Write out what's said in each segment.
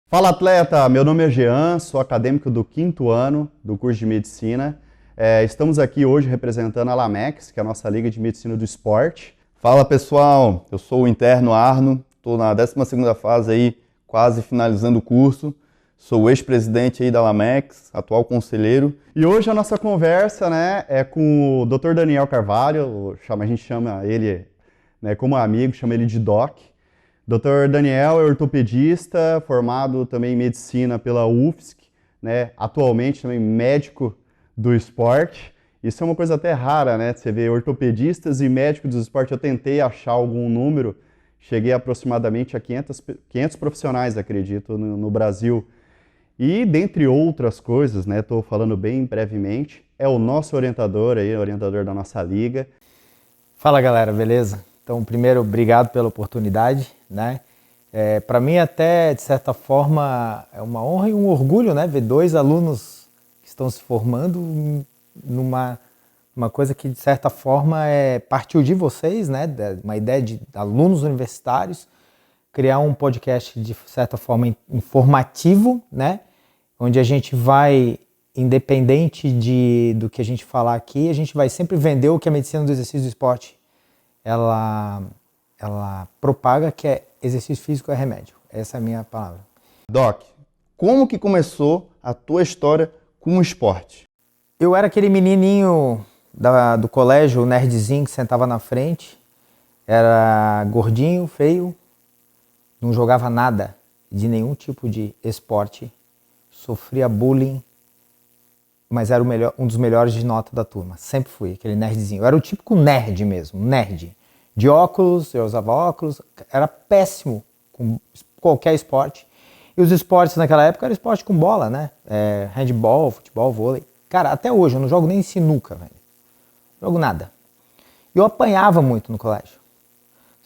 Fala atleta, meu nome é Jean, sou acadêmico do 5º ano do curso de Medicina. Estamos aqui hoje representando a LAMEX, que é a nossa Liga de Medicina do Esporte. Fala pessoal, eu sou o interno Arno, estou na 12ª fase aí, quase finalizando o curso. Sou o ex-presidente aí da LAMEX, atual conselheiro. E hoje a nossa conversa, é com o Dr. Daniel Carvalho, a gente chama ele, como amigo, chama ele de Doc. Dr. Daniel é ortopedista, formado também em medicina pela UFSC, atualmente também médico do esporte. Isso é uma coisa até rara, Você vê ortopedistas e médicos do esporte. Eu tentei achar algum número, cheguei aproximadamente a 500 profissionais, acredito, no Brasil. E dentre outras coisas, estou falando bem brevemente, é o nosso orientador aí, orientador da nossa liga. Fala galera, beleza? Então, primeiro, obrigado pela oportunidade, para mim até, de certa forma, é uma honra e um orgulho, ver dois alunos que estão se formando numa uma coisa que, de certa forma, partiu de vocês, uma ideia de alunos universitários, criar um podcast, de certa forma, informativo, onde a gente vai, independente do que a gente falar aqui, a gente vai sempre vender o que a medicina do exercício do esporte ela propaga, que é exercício físico é remédio. Essa é a minha palavra. Doc, como que começou a tua história com o esporte? Eu era aquele menininho do colégio, o nerdzinho que sentava na frente, era gordinho, feio, não jogava nada de nenhum tipo de esporte, sofria bullying, mas era um dos melhores de nota da turma. Sempre fui aquele nerdzinho. Eu era o típico nerd mesmo, nerd. De óculos, eu usava óculos, era péssimo com qualquer esporte. E os esportes naquela época eram esporte com bola, handball, futebol, vôlei. Cara, até hoje eu não jogo nem sinuca, velho. Não jogo nada. E eu apanhava muito no colégio.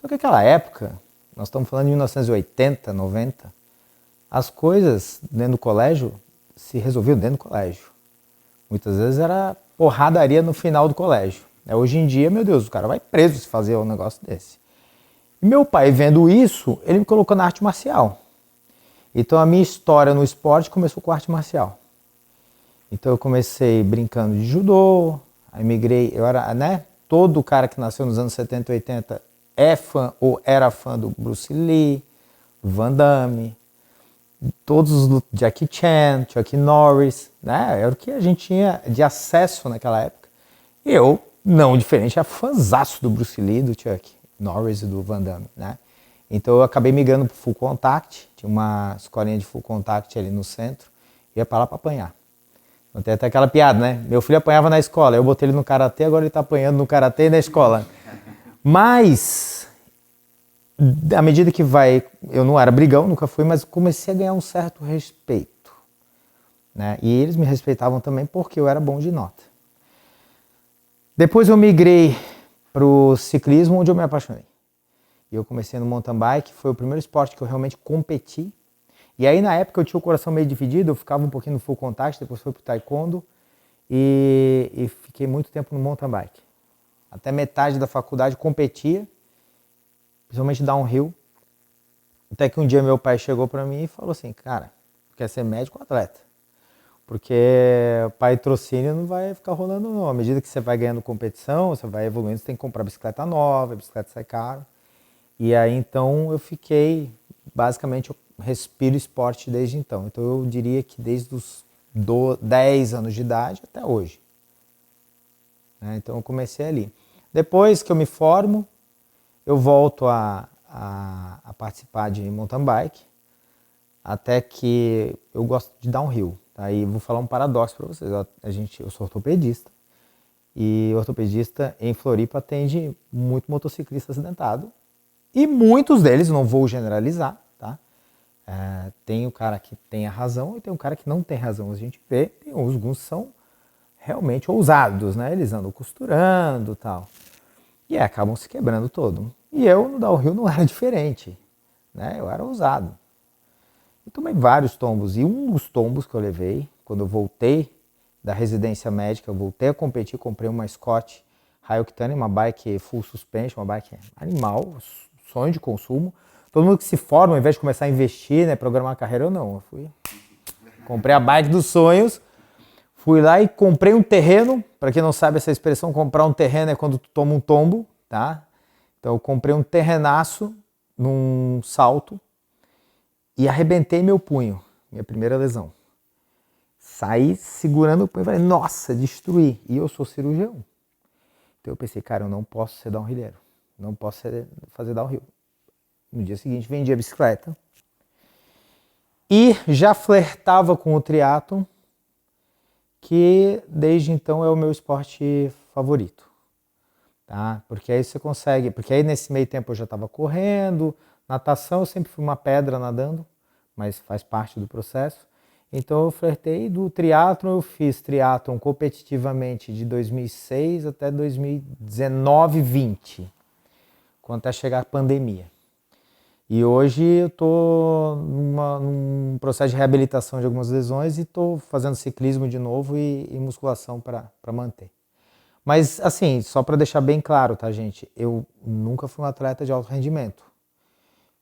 Só que naquela época, nós estamos falando de 1980, 90, as coisas dentro do colégio se resolviam dentro do colégio. Muitas vezes era porradaria no final do colégio. Hoje em dia, meu Deus, o cara vai preso se fazer um negócio desse. E meu pai, vendo isso, ele me colocou na arte marcial. Então a minha história no esporte começou com arte marcial. Então eu comecei brincando de judô, aí migrei, eu era, todo cara que nasceu nos anos 70 e 80 é fã ou era fã do Bruce Lee, Van Damme, todos os Jackie Chan, Chuck Norris, era o que a gente tinha de acesso naquela época. E eu, não diferente, era fãzaço do Bruce Lee, do Chuck Norris e do Van Damme, Então eu acabei migrando pro Full Contact, tinha uma escolinha de Full Contact ali no centro, ia para lá para apanhar. Então tem até aquela piada, Meu filho apanhava na escola, eu botei ele no karatê, agora ele tá apanhando no karatê e na escola. Mas à medida que eu não era brigão, nunca fui, mas comecei a ganhar um certo respeito, E eles me respeitavam também porque eu era bom de nota. Depois eu migrei para o ciclismo, onde eu me apaixonei. E eu comecei no mountain bike, foi o primeiro esporte que eu realmente competi. E aí na época eu tinha o coração meio dividido, eu ficava um pouquinho no full contact, depois fui para o taekwondo e fiquei muito tempo no mountain bike. Até metade da faculdade competia, principalmente downhill. Até que um dia meu pai chegou para mim e falou assim, cara, quer ser médico ou atleta? Porque patrocínio não vai ficar rolando não. À medida que você vai ganhando competição, você vai evoluindo, você tem que comprar bicicleta nova, a bicicleta sai caro. E aí então eu fiquei, basicamente eu respiro esporte desde então. Então eu diria que desde os 10 anos de idade até hoje. Então eu comecei ali. Depois que eu me formo, eu volto a participar de mountain bike, até que eu gosto de downhill. Aí vou falar um paradoxo para vocês. Eu sou ortopedista e ortopedista em Floripa atende muito motociclista acidentado e muitos deles, não vou generalizar, tem o cara que tem a razão e tem o cara que não tem razão. A gente vê, tem alguns que são realmente ousados, Eles andam costurando e tal. E acabam se quebrando todo. E eu no downhill não era diferente, Eu era ousado. E tomei vários tombos, e um dos tombos que eu levei, quando eu voltei da residência médica, eu voltei a competir, comprei uma Scott High Octane, uma bike full suspension, uma bike animal, sonho de consumo, Todo mundo que se forma, ao invés de começar a investir, né, programar a carreira, eu não. Comprei a bike dos sonhos, fui lá e comprei um terreno. Para quem não sabe essa expressão, comprar um terreno é quando tu toma um tombo, tá? Então eu comprei um terrenaço num salto e arrebentei meu punho, minha primeira lesão. Saí segurando o punho e falei, nossa, destruí. E eu sou cirurgião. Então eu pensei, cara, eu não posso ser downhilleiro, não posso fazer downhill. No dia seguinte vendi a bicicleta e já flertava com o triatlon, que desde então é o meu esporte favorito. Tá? Porque aí você consegue, porque aí nesse meio tempo eu já estava correndo, natação eu sempre fui uma pedra nadando, mas faz parte do processo. Então eu flertei do triatlon, eu fiz triatlon competitivamente de 2006 até 2019, 20, quando até chegar a pandemia. E hoje eu estou num processo de reabilitação de algumas lesões e estou fazendo ciclismo de novo e musculação para manter. Mas assim, só para deixar bem claro, tá, gente? Eu nunca fui um atleta de alto rendimento.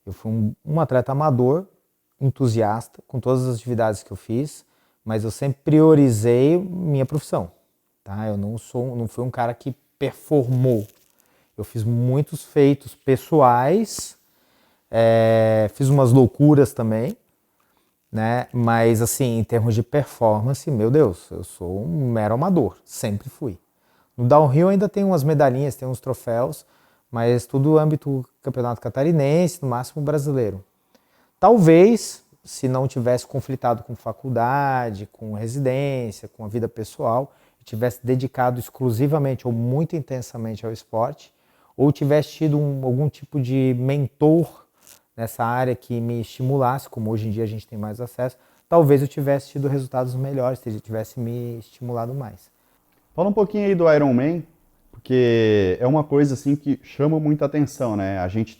Eu fui um atleta amador, entusiasta, com todas as atividades que eu fiz, mas eu sempre priorizei minha profissão, tá? Eu não fui um cara que performou. Eu fiz muitos feitos pessoais, fiz umas loucuras também, né? Mas assim, em termos de performance, meu Deus, eu sou um mero amador, sempre fui. No downhill ainda tem umas medalhinhas, tem uns troféus, mas tudo âmbito campeonato catarinense, no máximo brasileiro. Talvez, se não tivesse conflitado com faculdade, com residência, com a vida pessoal, tivesse dedicado exclusivamente ou muito intensamente ao esporte, ou tivesse tido algum tipo de mentor nessa área que me estimulasse, como hoje em dia a gente tem mais acesso, talvez eu tivesse tido resultados melhores, tivesse me estimulado mais. Fala um pouquinho aí do Ironman, porque é uma coisa assim que chama muita atenção, né? A gente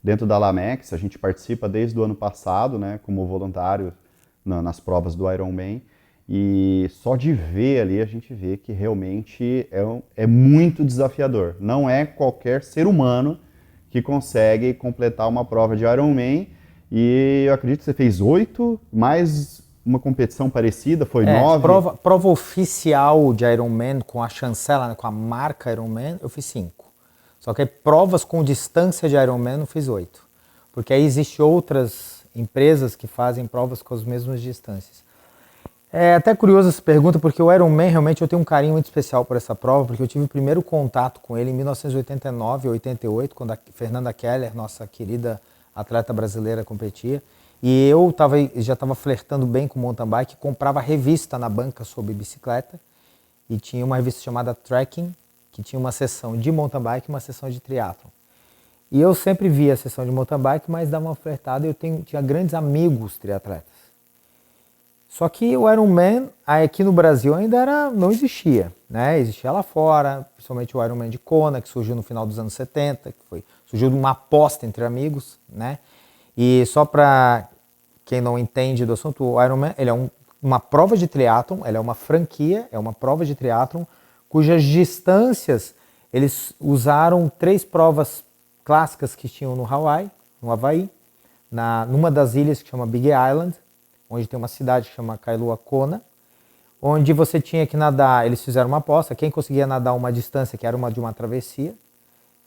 dentro da Lamex, a gente participa desde o ano passado, né, como voluntário nas provas do Ironman, e só de ver ali a gente vê que realmente é muito desafiador. Não é qualquer ser humano que consegue completar uma prova de Ironman, e eu acredito que você fez 8, mais uma competição parecida, foi 9? Prova oficial de Ironman com a chancela, né, com a marca Ironman, eu fiz 5. Só que aí, provas com distância de Ironman eu fiz 8. Porque aí existem outras empresas que fazem provas com as mesmas distâncias. É até curioso essa pergunta, porque o Ironman realmente eu tenho um carinho muito especial por essa prova, porque eu tive o primeiro contato com ele em 1989 ou 88, quando a Fernanda Keller, nossa querida atleta brasileira, competia. E eu já estava flertando bem com mountain bike, comprava revista na banca sobre bicicleta, e tinha uma revista chamada Trekking, que tinha uma seção de mountain bike e uma seção de triatlon. E eu sempre via a seção de mountain bike, mas dava uma flertada e eu tinha grandes amigos triatletas. Só que o Ironman aqui no Brasil ainda não existia, né? Existia lá fora, principalmente o Ironman de Kona, que surgiu no final dos anos 70, surgiu de uma aposta entre amigos, né? E só para quem não entende do assunto, o Ironman ele é uma prova de triatlon, ela é uma franquia, é uma prova de triatlon, cujas distâncias, eles usaram 3 provas clássicas que tinham no Havaí, numa das ilhas que chama Big Island, onde tem uma cidade que chama Kailua Kona, onde você tinha que nadar, eles fizeram uma aposta, quem conseguia nadar uma distância que era de uma travessia,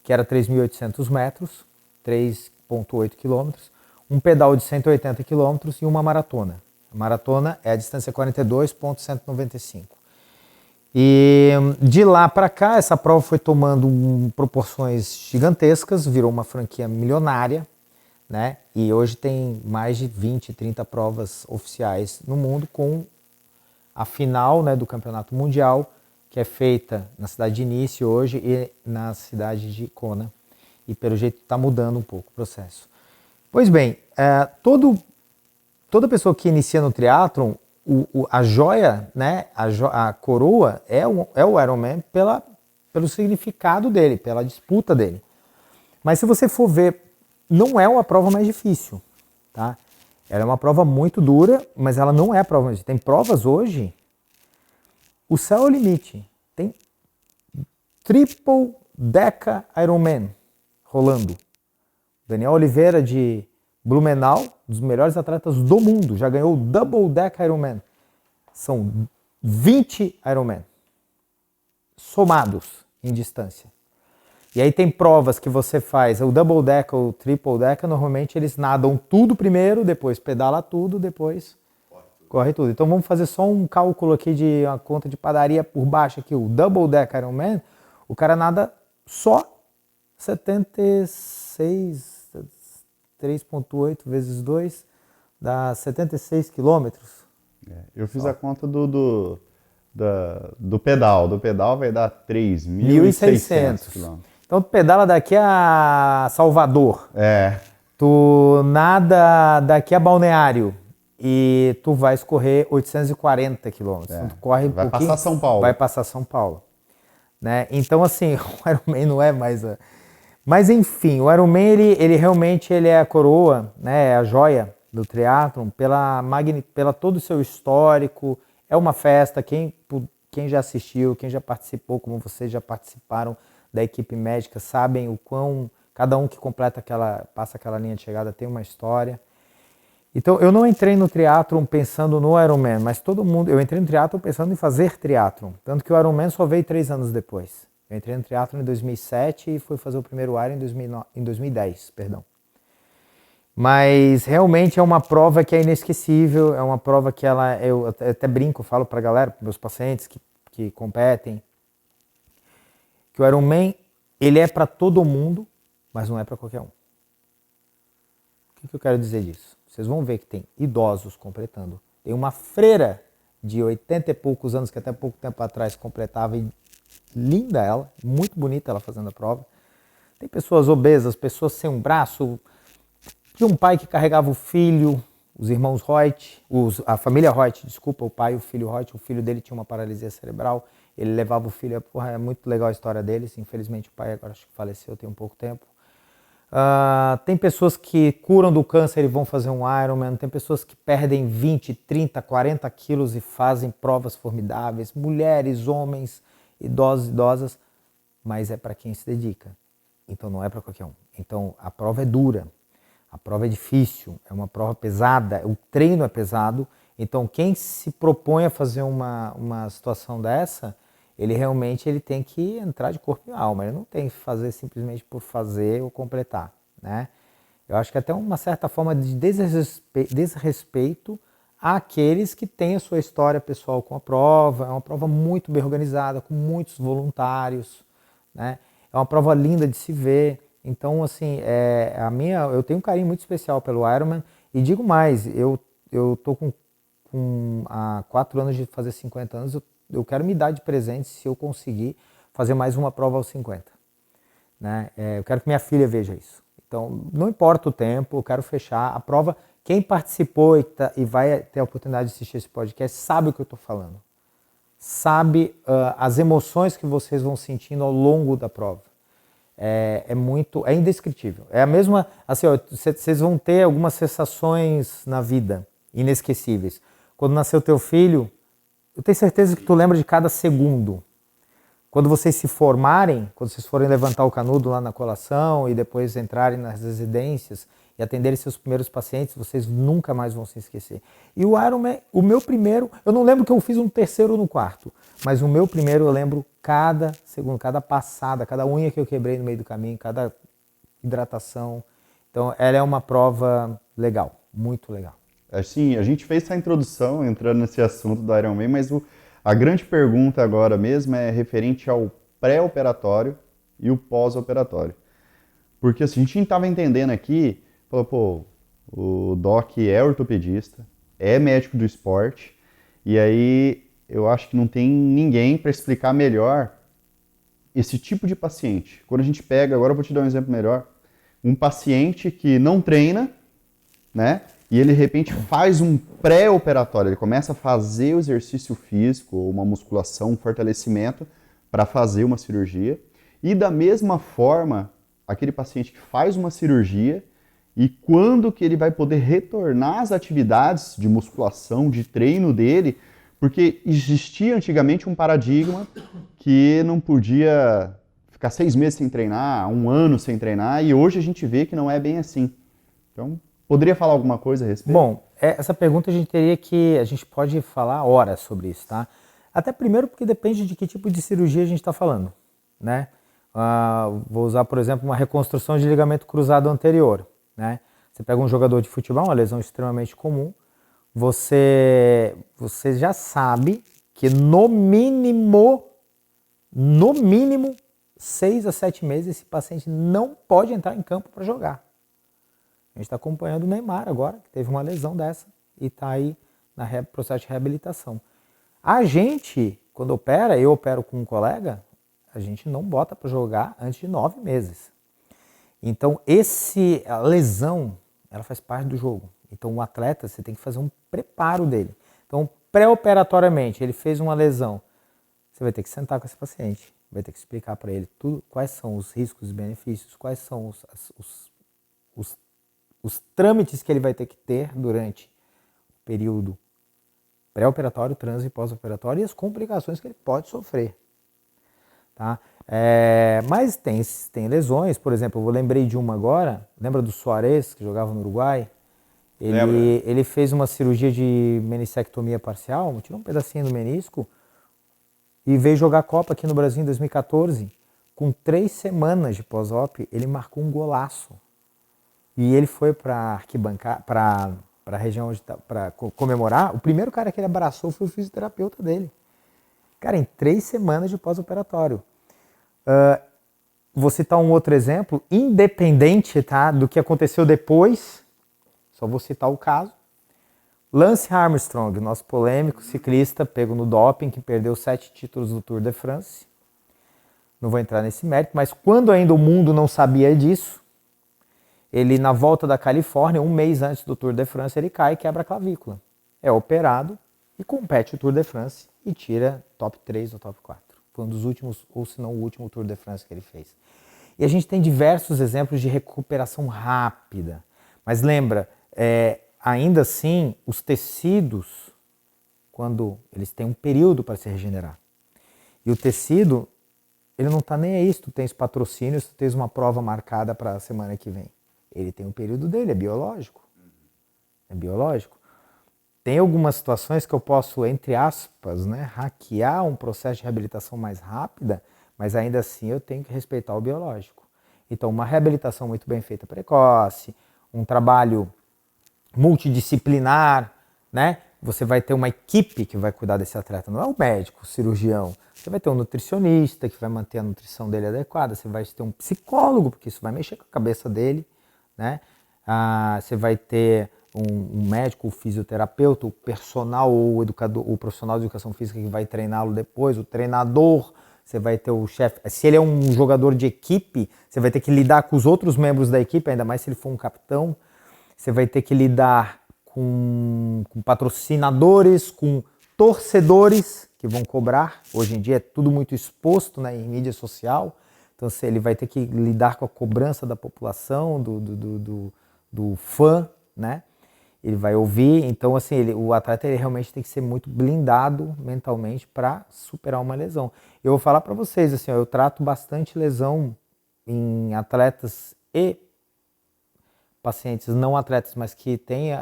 que era 3.800 metros, 3,8 quilômetros, um pedal de 180 quilômetros e uma maratona. A maratona é a distância 42,195. E de lá para cá, essa prova foi tomando proporções gigantescas, virou uma franquia milionária, né? E hoje tem mais de 20, 30 provas oficiais no mundo, com a final, né, do Campeonato Mundial, que é feita na cidade de Nice hoje e na cidade de Kona. E pelo jeito está mudando um pouco o processo. Pois bem, toda pessoa que inicia no triatlon, a joia, né, a coroa é o Ironman pelo significado dele, pela disputa dele. Mas se você for ver, não é uma prova mais difícil, tá? Ela é uma prova muito dura, mas ela não é a prova mais difícil. Tem provas hoje, o céu é o limite. Tem triple deca Ironman rolando. Daniel Oliveira de Blumenau, um dos melhores atletas do mundo, já ganhou o Double Deck Ironman. São 20 Ironman somados em distância. E aí tem provas que você faz, o Double Deck ou o Triple Deck, normalmente eles nadam tudo primeiro, depois pedala tudo, depois corre tudo. Então vamos fazer só um cálculo aqui de uma conta de padaria por baixo aqui. O Double Deck Ironman, o cara nada só 76, 3.8 vezes 2, dá 76 quilômetros. Eu fiz a conta do pedal. Do pedal vai dar 3.600 quilômetros. Então tu pedala daqui a Salvador. Tu nada daqui a Balneário. E tu vai escorrer 840 quilômetros. Então tu corre vai passar São Paulo. Vai passar São Paulo. Né? Então assim, o Ironman não é mais... Mas enfim, o Ironman ele realmente é a coroa, né? É a joia do triatlon pela todo o seu histórico. É uma festa, quem já assistiu, quem já participou, como vocês já participaram da equipe médica, sabem o quão cada um que passa aquela linha de chegada tem uma história. Então, eu não entrei no triatlon pensando no Ironman, mas eu entrei no triatlon pensando em fazer triatlon. Tanto que o Ironman só veio 3 anos depois. Eu entrei no triatlon em 2007 e fui fazer o primeiro Iron em 2010, perdão. Mas realmente é uma prova que é inesquecível, é uma prova que eu até brinco, falo pra galera, pros meus pacientes que competem, que o Ironman, ele é para todo mundo, mas não é para qualquer um. O que eu quero dizer disso? Vocês vão ver que tem idosos completando. Tem uma freira de 80 e poucos anos, que até pouco tempo atrás completava, e linda ela, muito bonita ela fazendo a prova. Tem pessoas obesas, pessoas sem um braço. Tinha um pai que carregava o filho, os irmãos Reut, a família Reut, desculpa, o pai e o filho Reut, o filho dele tinha uma paralisia cerebral, ele levava o filho, é muito legal a história deles, infelizmente o pai agora acho que faleceu tem um pouco tempo. Tem pessoas que curam do câncer e vão fazer um Ironman, tem pessoas que perdem 20, 30, 40 quilos e fazem provas formidáveis, mulheres, homens, idosos, idosas, mas é para quem se dedica, então não é para qualquer um. Então a prova é dura. A prova é difícil, é uma prova pesada, o treino é pesado, então quem se propõe a fazer uma situação dessa, ele realmente tem que entrar de corpo e alma, ele não tem que fazer simplesmente por fazer ou completar, né? Eu acho que até uma certa forma de desrespeito àqueles que têm a sua história pessoal com a prova, é uma prova muito bem organizada, com muitos voluntários, né? É uma prova linda de se ver. Então, assim, eu tenho um carinho muito especial pelo Ironman e digo mais, eu tô há 4 anos de fazer 50 anos, eu quero me dar de presente se eu conseguir fazer mais uma prova aos 50. Né? Eu quero que minha filha veja isso. Então, não importa o tempo, eu quero fechar a prova. Quem participou e vai ter a oportunidade de assistir esse podcast sabe o que eu estou falando. Sabe as emoções que vocês vão sentindo ao longo da prova. É indescritível. É a mesma, assim, vocês vão ter algumas sensações na vida inesquecíveis. Quando nasceu teu filho, eu tenho certeza que tu lembra de cada segundo. Quando vocês se formarem, quando vocês forem levantar o canudo lá na colação e depois entrarem nas residências e atenderem seus primeiros pacientes, vocês nunca mais vão se esquecer. E o Ironman, o meu primeiro, eu não lembro que eu fiz um terceiro ou no quarto, mas o meu primeiro eu lembro cada segundo, cada passada, cada unha que eu quebrei no meio do caminho, cada hidratação. Então ela é uma prova legal, muito legal. Assim, a gente fez essa introdução entrando nesse assunto do Ironman, mas a grande pergunta agora mesmo é referente ao pré-operatório e o pós-operatório. Porque assim, a gente estava entendendo aqui, falou, pô, o Doc é ortopedista, é médico do esporte, e aí eu acho que não tem ninguém para explicar melhor esse tipo de paciente. Quando a gente pega, agora eu vou te dar um exemplo melhor, um paciente que não treina, né? E ele de repente faz um pré-operatório, ele começa a fazer o exercício físico, uma musculação, um fortalecimento para fazer uma cirurgia. E da mesma forma, aquele paciente que faz uma cirurgia e quando que ele vai poder retornar às atividades de musculação, de treino dele, porque existia antigamente um paradigma que não podia ficar 6 meses sem treinar, 1 ano sem treinar, e hoje a gente vê que não é bem assim. Então, poderia falar alguma coisa a respeito? Bom, essa pergunta a gente pode falar horas sobre isso, tá? Até primeiro porque depende de que tipo de cirurgia a gente está falando, né? Vou usar, por exemplo, uma reconstrução de ligamento cruzado anterior, né? Você pega um jogador de futebol, uma lesão extremamente comum, você já sabe que no mínimo 6 a 7 meses esse paciente não pode entrar em campo para jogar. A gente está acompanhando o Neymar agora, que teve uma lesão dessa e está aí no processo de reabilitação. A gente, quando opera, eu opero com um colega, a gente não bota para jogar antes de 9 meses. Então, a lesão, ela faz parte do jogo. Então, o atleta, você tem que fazer um preparo dele. Então, pré-operatoriamente, ele fez uma lesão, você vai ter que sentar com esse paciente, vai ter que explicar para ele tudo, quais são os riscos e benefícios, quais são os trâmites que ele vai ter que ter durante o período pré-operatório, trans e pós-operatório e as complicações que ele pode sofrer. Tá? Mas tem lesões, por exemplo, eu lembrei de uma agora, lembra do Suárez, que jogava no Uruguai? Ele fez uma cirurgia de meniscectomia parcial, tirou um pedacinho do menisco e veio jogar a Copa aqui no Brasil em 2014. Com 3 semanas de pós-op, ele marcou um golaço. E ele foi para a região para comemorar. O primeiro cara que ele abraçou foi o fisioterapeuta dele. Cara, em 3 semanas de pós-operatório. Vou citar um outro exemplo, independente, tá, do que aconteceu depois, só vou citar o caso. Lance Armstrong, nosso polêmico ciclista, pego no doping, que perdeu 7 títulos do Tour de France. Não vou entrar nesse mérito, mas quando ainda o mundo não sabia disso, ele, na volta da Califórnia, 1 mês antes do Tour de France, ele cai e quebra a clavícula. É operado e compete o Tour de France e tira top 3 ou top 4. Foi um dos últimos, ou se não o último Tour de France que ele fez. E a gente tem diversos exemplos de recuperação rápida. Mas lembra, ainda assim, os tecidos, quando eles têm um período para se regenerar. E o tecido, ele não está nem aí se tu tens patrocínio, se tu tens uma prova marcada para a semana que vem. Ele tem um período dele, é biológico. É biológico. Tem algumas situações que eu posso, entre aspas, né, hackear um processo de reabilitação mais rápida, mas ainda assim eu tenho que respeitar o biológico. Então, uma reabilitação muito bem feita precoce, um trabalho multidisciplinar, né? Você vai ter uma equipe que vai cuidar desse atleta, não é o médico, o cirurgião. Você vai ter um nutricionista que vai manter a nutrição dele adequada, você vai ter um psicólogo, porque isso vai mexer com a cabeça dele, né? Você vai ter um médico, o fisioterapeuta, o personal ou o educador, o profissional de educação física que vai treiná-lo depois, o treinador, você vai ter o chefe. Se ele é um jogador de equipe, você vai ter que lidar com os outros membros da equipe, ainda mais se ele for um capitão. Você vai ter que lidar com patrocinadores, com torcedores que vão cobrar. Hoje em dia é tudo muito exposto, né, em mídia social. Então ele vai ter que lidar com a cobrança da população, do fã, né? Ele vai ouvir. Então, assim, o atleta ele realmente tem que ser muito blindado mentalmente para superar uma lesão. Eu vou falar para vocês, assim, eu trato bastante lesão em atletas e pacientes não atletas, mas que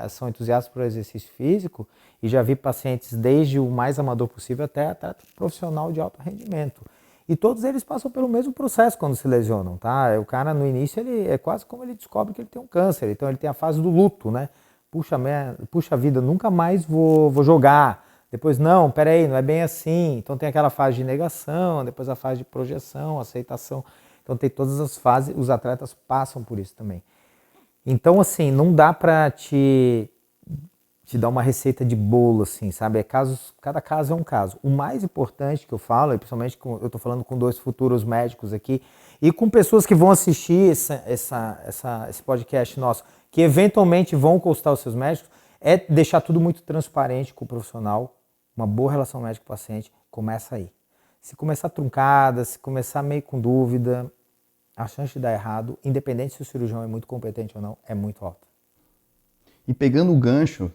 são entusiastas por exercício físico, e já vi pacientes desde o mais amador possível até atleta profissional de alto rendimento. E todos eles passam pelo mesmo processo quando se lesionam, tá? O cara no início ele é quase como ele descobre que ele tem um câncer, então ele tem a fase do luto, né? Puxa vida, nunca mais vou jogar. Depois, não, peraí, não é bem assim. Então tem aquela fase de negação, depois a fase de projeção, aceitação. Então tem todas as fases, os atletas passam por isso também. Então, assim, não dá pra te dar uma receita de bolo, assim, sabe? Cada caso é um caso. O mais importante que eu falo, e principalmente eu tô falando com 2 futuros médicos aqui, e com pessoas que vão assistir esse podcast nosso, que eventualmente vão consultar os seus médicos, é deixar tudo muito transparente com o profissional, uma boa relação médico-paciente, começa aí. Se começar truncada, se começar meio com dúvida, a chance de dar errado, independente se o cirurgião é muito competente ou não, é muito alta. E pegando o gancho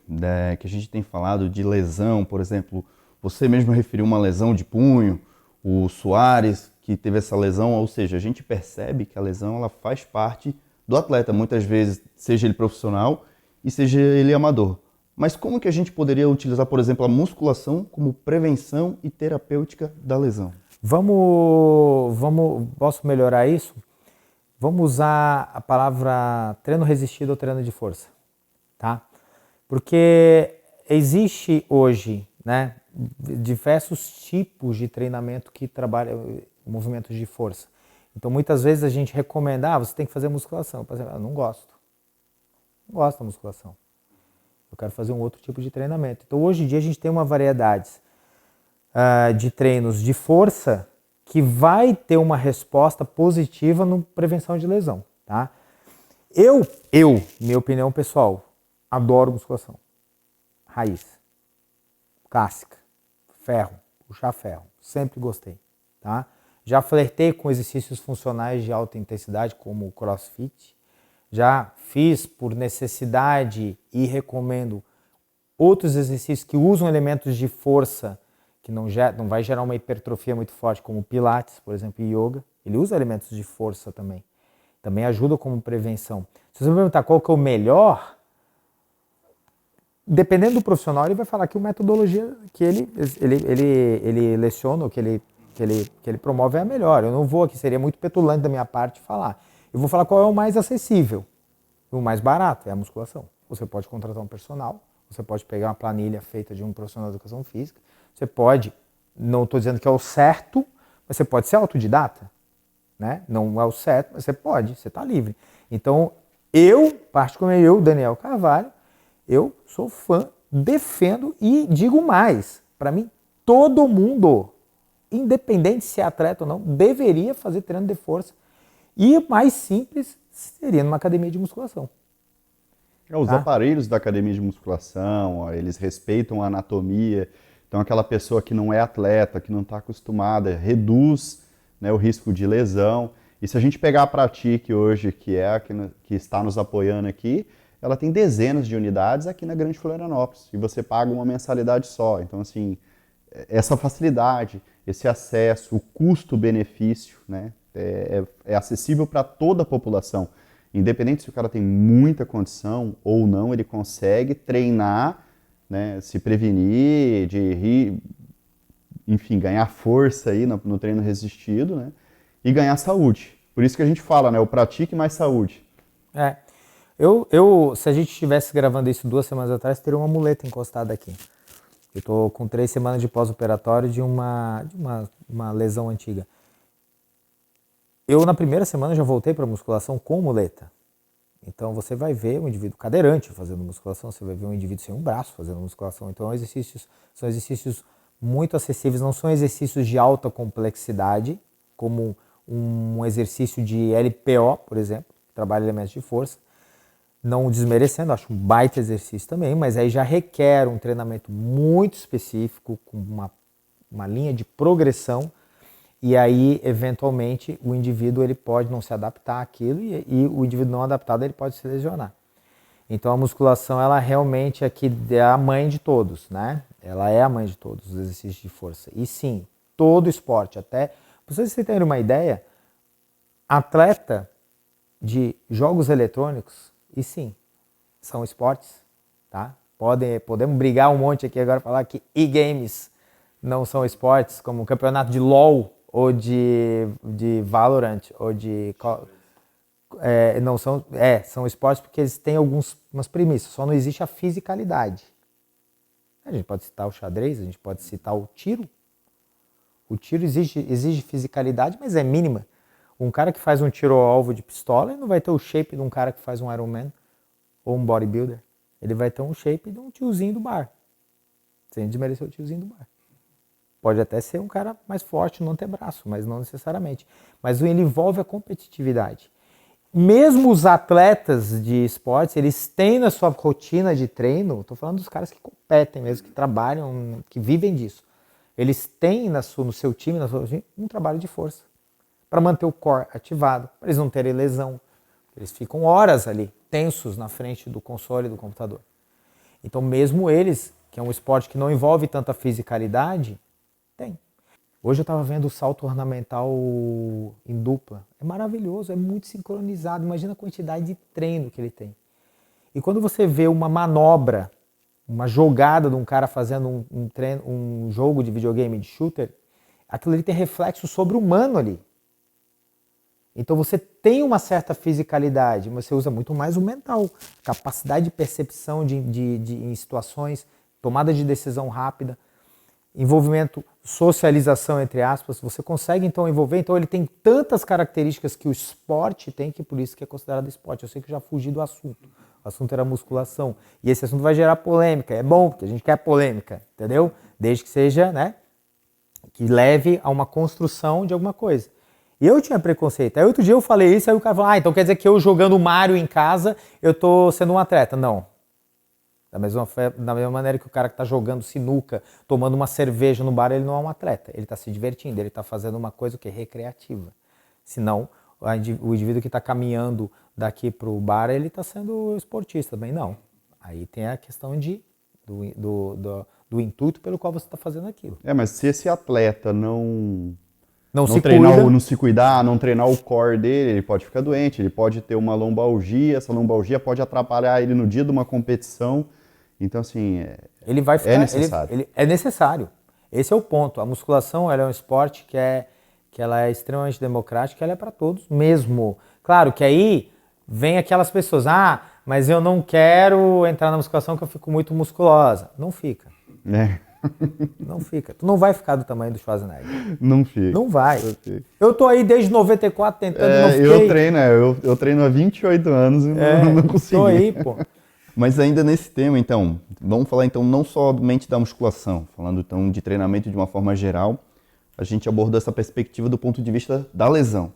que a gente tem falado de lesão, por exemplo, você mesmo referiu uma lesão de punho, o Suárez, que teve essa lesão, ou seja, a gente percebe que a lesão ela faz parte do atleta, muitas vezes, seja ele profissional e seja ele amador. Mas como que a gente poderia utilizar, por exemplo, a musculação como prevenção e terapêutica da lesão? Posso melhorar isso? Vamos usar a palavra treino resistido ou treino de força, tá? Porque existe hoje, né, diversos tipos de treinamento que trabalham movimentos de força. Então, muitas vezes a gente recomenda, você tem que fazer musculação. Por exemplo, eu não gosto da musculação. Eu quero fazer um outro tipo de treinamento. Então, hoje em dia, a gente tem uma variedade de treinos de força que vai ter uma resposta positiva na prevenção de lesão, tá? Minha opinião pessoal, adoro musculação. Raiz, clássica, ferro, puxar ferro, sempre gostei, tá? Já flertei com exercícios funcionais de alta intensidade, como o CrossFit. Já fiz por necessidade e recomendo outros exercícios que usam elementos de força, que não vai gerar uma hipertrofia muito forte, como o Pilates, por exemplo, e Yoga. Ele usa elementos de força também. Também ajuda como prevenção. Se você me perguntar qual que é o melhor, dependendo do profissional, ele vai falar que a metodologia que ele leciona, ou que ele promove é a melhor. Eu não vou aqui, seria muito petulante da minha parte falar. Eu vou falar qual é o mais acessível. O mais barato é a musculação. Você pode contratar um personal, você pode pegar uma planilha feita de um profissional de educação física, você pode, não estou dizendo que é o certo, mas você pode ser autodidata, né? Não é o certo, mas você pode, você está livre. Então, particularmente Daniel Carvalho, eu sou fã, defendo e digo mais, para mim, todo mundo, independente se é atleta ou não, deveria fazer treino de força. E o mais simples seria numa academia de musculação. Os aparelhos da academia de musculação, eles respeitam a anatomia. Então, aquela pessoa que não é atleta, que não está acostumada, reduz, né, o risco de lesão. E se a gente pegar a Pratique hoje, que está nos apoiando aqui, ela tem dezenas de unidades aqui na Grande Florianópolis. E você paga uma mensalidade só. Então, assim, essa facilidade, esse acesso, o custo-benefício, né, é acessível para toda a população. Independente se o cara tem muita condição ou não, ele consegue treinar, né, se prevenir, enfim, ganhar força aí no treino resistido, né, e ganhar saúde. Por isso que a gente fala, né, o pratique mais saúde. Se a gente estivesse gravando isso 2 semanas atrás, teria uma muleta encostada aqui. Eu estou com 3 semanas de pós-operatório de uma lesão antiga. Eu, na primeira semana, já voltei para musculação com muleta. Então, você vai ver um indivíduo cadeirante fazendo musculação, você vai ver um indivíduo sem um braço fazendo musculação. Então, são exercícios muito acessíveis, não são exercícios de alta complexidade, como um exercício de LPO, por exemplo, que trabalha elementos de força. Não desmerecendo, acho um baita exercício também, mas aí já requer um treinamento muito específico, com uma linha de progressão. E aí, eventualmente, o indivíduo ele pode não se adaptar àquilo e o indivíduo não adaptado ele pode se lesionar. Então, a musculação, ela realmente aqui é a mãe de todos, né? Ela é a mãe de todos os exercícios de força. E sim, todo esporte, até, para vocês terem uma ideia, atleta de jogos eletrônicos, e sim, são esportes, tá? Podemos brigar um monte aqui agora, falar que e-games não são esportes, como o campeonato de LoL, ou de Valorant, ou de... não são, são esportes porque eles têm umas premissas, só não existe a fisicalidade. A gente pode citar o xadrez, a gente pode citar o tiro. O tiro exige fisicalidade, mas é mínima. Um cara que faz um tiro ao alvo de pistola, ele não vai ter o shape de um cara que faz um Ironman ou um bodybuilder. Ele vai ter um shape de um tiozinho do bar. Sem desmerecer o tiozinho do bar. Pode até ser um cara mais forte no antebraço, mas não necessariamente. Mas ele envolve a competitividade. Mesmo os atletas de esportes, eles têm na sua rotina de treino, estou falando dos caras que competem mesmo, que trabalham, que vivem disso. Eles têm no seu time, um trabalho de força para manter o core ativado, para eles não terem lesão. Eles ficam horas ali, tensos na frente do console do computador. Então, mesmo eles, que é um esporte que não envolve tanta fisicalidade, tem. Hoje eu estava vendo o salto ornamental em dupla. É maravilhoso, é muito sincronizado. Imagina a quantidade de treino que ele tem. E quando você vê uma manobra, uma jogada de um cara fazendo um jogo de videogame de shooter, aquilo ali tem reflexo sobre o humano ali. Então você tem uma certa fisicalidade, mas você usa muito mais o mental. Capacidade de percepção em situações, tomada de decisão rápida, envolvimento, socialização, entre aspas. Você consegue então envolver. Então ele tem tantas características que o esporte tem, que por isso que é considerado esporte. Eu sei que eu já fugi do assunto. O assunto era musculação. E esse assunto vai gerar polêmica. É bom, porque a gente quer polêmica, entendeu? Desde que seja, né, que leve a uma construção de alguma coisa. E eu tinha preconceito. Aí outro dia eu falei isso, aí o cara falou, então quer dizer que eu jogando Mario em casa, eu tô sendo um atleta. Não. Da mesma maneira que o cara que está jogando sinuca, tomando uma cerveja no bar, ele não é um atleta. Ele está se divertindo, ele está fazendo uma coisa que é recreativa. Senão, o indivíduo que está caminhando daqui para o bar, ele está sendo esportista também. Não. Aí tem a questão do intuito pelo qual você está fazendo aquilo. Mas se esse atleta não se treinar, cuida, não se cuidar, não treinar o core dele, ele pode ficar doente, ele pode ter uma lombalgia, essa lombalgia pode atrapalhar ele no dia de uma competição. Então, assim, ele vai ficar, é necessário. É necessário. Esse é o ponto. A musculação ela é um esporte que ela é extremamente democrática, ela é para todos mesmo. Claro que aí vem aquelas pessoas, mas eu não quero entrar na musculação porque eu fico muito musculosa. Não fica. Não fica. Tu não vai ficar do tamanho do Schwarzenegger. Não fica. Não vai. Eu tô aí desde 94 tentando, não fiquei. Eu treino há 28 anos e não consegui. Tô aí, pô. Mas ainda nesse tema, então, vamos falar então não somente da musculação, falando então de treinamento de uma forma geral, a gente abordou essa perspectiva do ponto de vista da lesão.